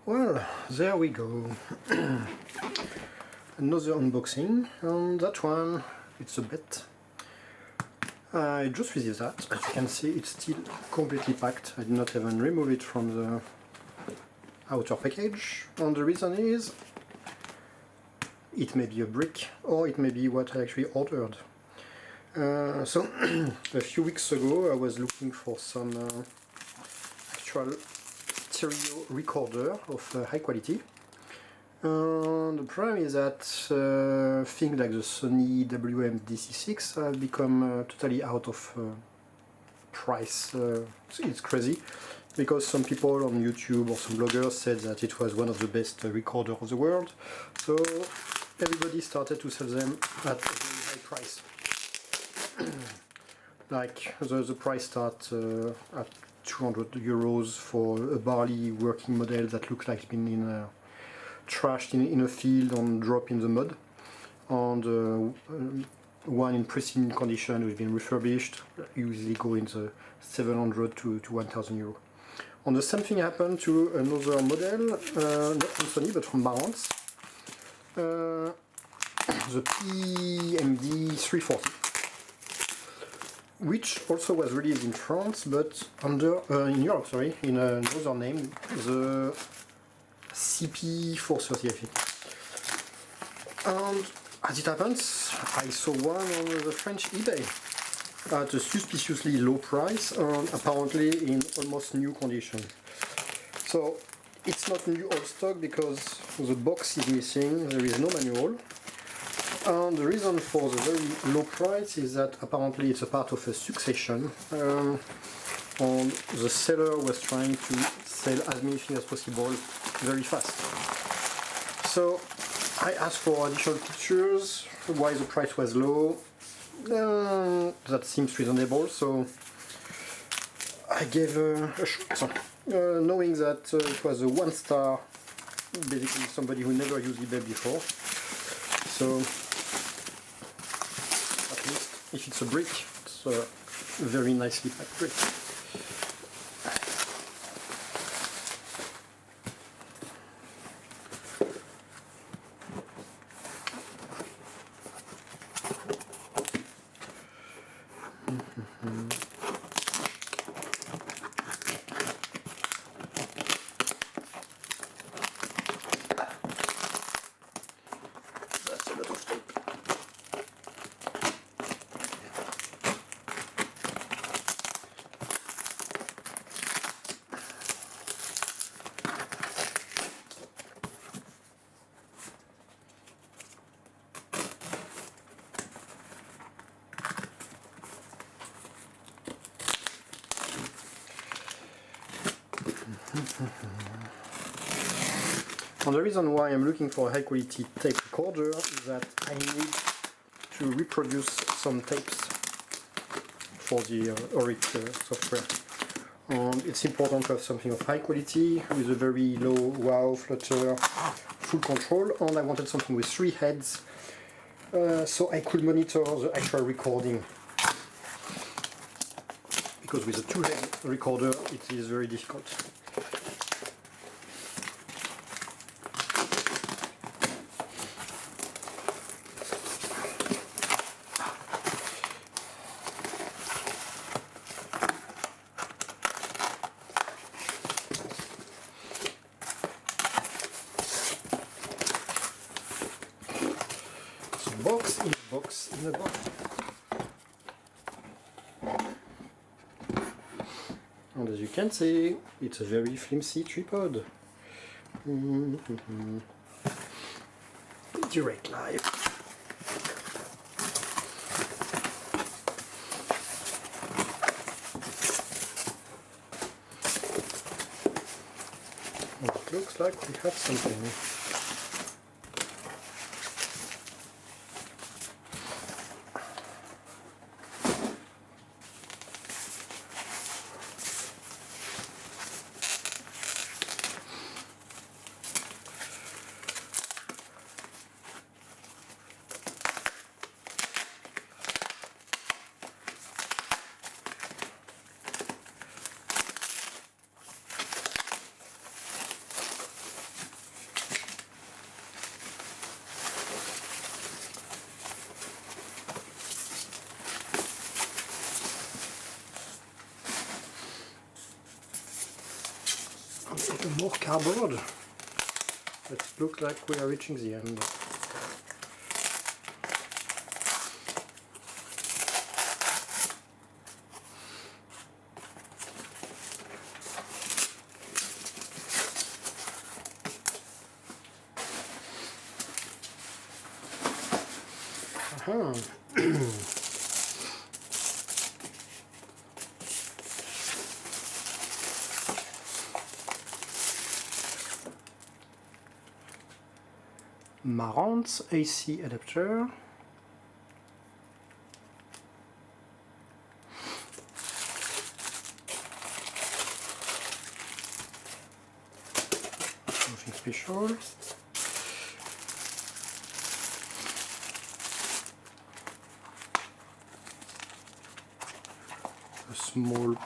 Well, there we go. Another unboxing, and that one, it's a bet. I just received that. As you can see, it's still completely packed. I did not even remove it from the outer package, and the reason is it may be a brick or it may be what I actually ordered. So a few weeks ago I was looking for some actual stereo recorder of high quality, and the problem is that things like the Sony WM-DC6 have become totally out of price. It's crazy, because some people on YouTube or some bloggers said that it was one of the best recorders of the world, so everybody started to sell them at a very high price. Like the price starts at 200 euros for a barely working model that looks like it's been trashed in a field and dropped in the mud, and one in pristine condition who's been refurbished usually go in the 700 to 1000 euro. And the same thing happened to another model, not from Sony but from Marantz, the PMD 340, which also was released in France, but under in Europe, sorry, in another name, the CP430, I think. And as it happens, I saw one on the French eBay at a suspiciously low price, and apparently in almost new condition. So it's not new old stock because the box is missing, there is no manual. And the reason for the very low price is that apparently it's a part of a succession, and the seller was trying to sell as many things as possible very fast. So I asked for additional pictures, why the price was low. That seems reasonable, so I gave a shot, knowing that it was a 1-star, basically somebody who never used eBay before. So at least if it's a brick, it's a very nicely packed brick. That's a lot of tape. And the reason why I'm looking for a high quality tape recorder is that I need to reproduce some tapes for the Auric software. And it's important to have something of high quality with a very low wow, flutter, full control, and I wanted something with 3 heads so I could monitor the actual recording. Because with a 2-head recorder it is very difficult. Box in a box in a box. And as you can see, it's a very flimsy tripod. Direct live. And it looks like we have something. And even more cardboard. It looks like we are reaching the end. Marantz AC adapter. Nothing special. A small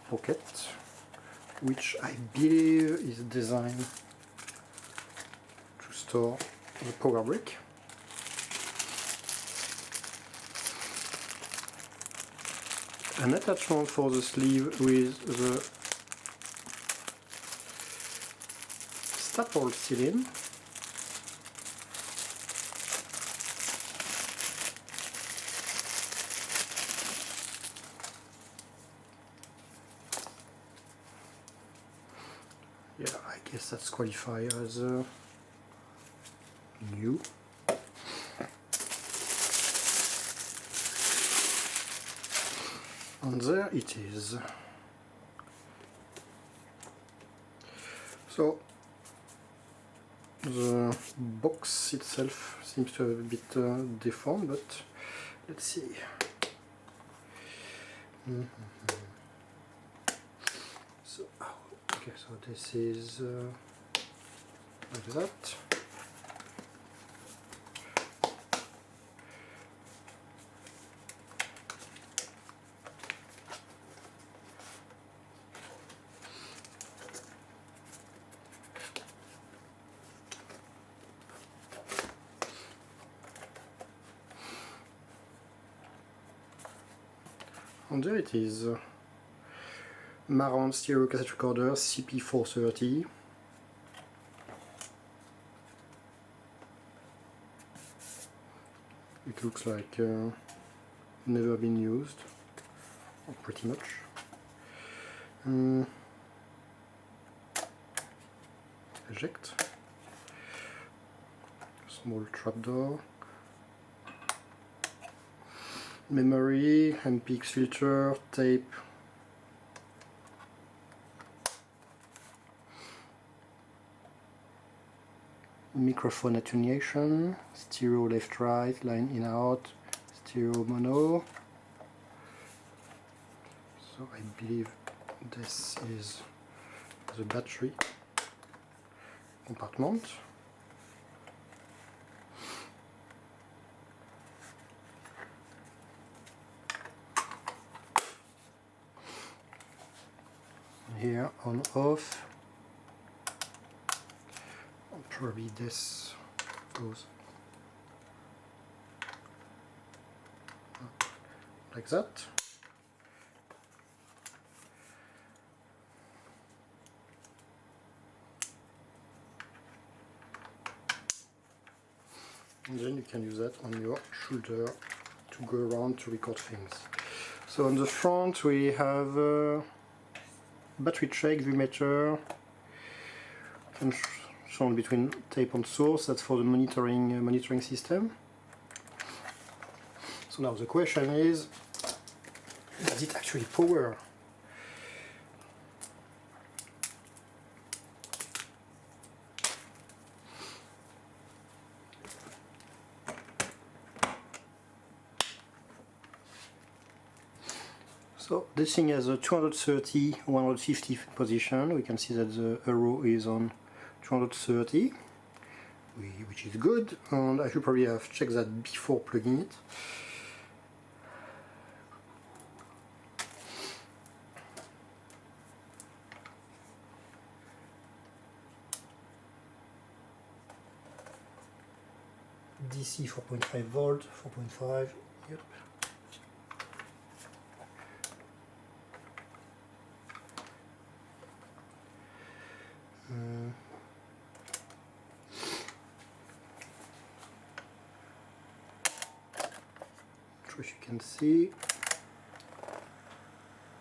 pocket, which I believe is designed to store the power brick. An attachment for the sleeve with the staple seal-in. Yeah, I guess that's qualified as new. And there it is. So the box itself seems to have a bit deformed, but let's see. So, okay, so this is like that. And there it is. Marantz stereo cassette recorder CP430. It looks like never been used, or pretty much. Eject. Small trapdoor. Memory, MPX filter, tape. Microphone attenuation, stereo left right, line in out, stereo mono. So I believe this is the battery compartment. Here on off. Probably this goes like that. And then you can use that on your shoulder to go around to record things. So on the front we have a battery tray, meter, shown between tape and source. That's for the monitoring system. So now the question is, does it actually power? So this thing has a 230, 150 position. We can see that the arrow is on 230, which is good, and I should probably have checked that before plugging it. DC 4.5 volt, 4.5, yep. sure if you can see.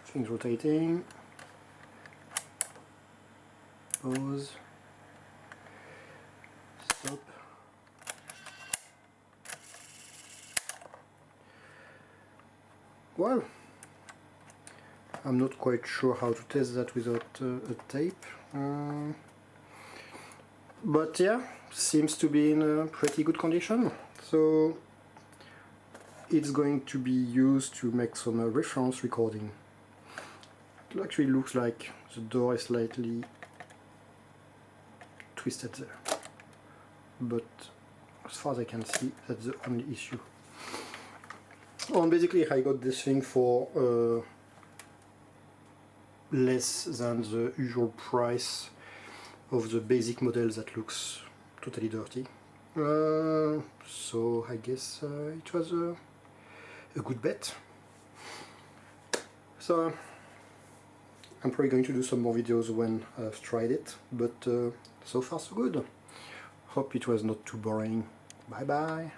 Things rotating. Pause. Stop. Well, I'm not quite sure how to test that without a tape. But yeah, seems to be in a pretty good condition. So it's going to be used to make some reference recording. It actually looks like the door is slightly twisted there, but as far as I can see, that's the only issue. And basically I got this thing for less than the usual price of the basic model that looks totally dirty. So I guess it was a good bet. So I'm probably going to do some more videos when I've tried it, but so far so good. Hope it was not too boring. Bye bye.